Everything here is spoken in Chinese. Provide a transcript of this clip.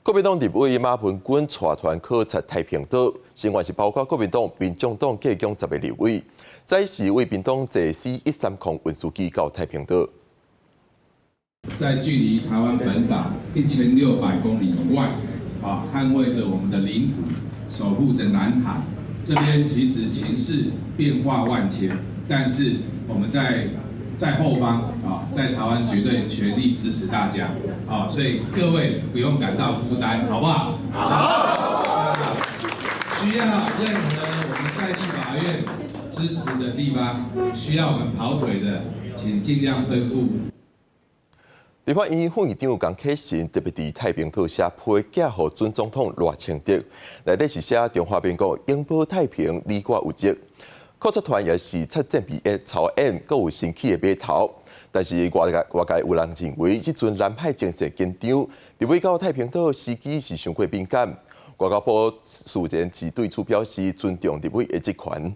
国民党立委马文君带团考察太平岛，成员是包括国民党、民众党各党10个立委，再是为民党坐 C130运输机到太平岛。在距离台湾本岛1600公里以外，捍卫着我们的领土，守护着南海。这边其实情势变化万千，但是我们在后方在台湾绝对全力支持大家所以各位不用感到孤单，好不好？好。需要任何我们在地法院支持的地方，需要我们跑腿的，请尽量吩咐。立法院副议长江启臣特别伫太平岛写批寄予准总统赖清德，内底是写中华民国拥抱太平，你我有责。考察团也是测证比草案，阁有新起的码头。但是外界有人认为，这阵南海情势紧张，立委到太平岛时机是伤过敏感。外交部事前是对此表示尊重立委的职权。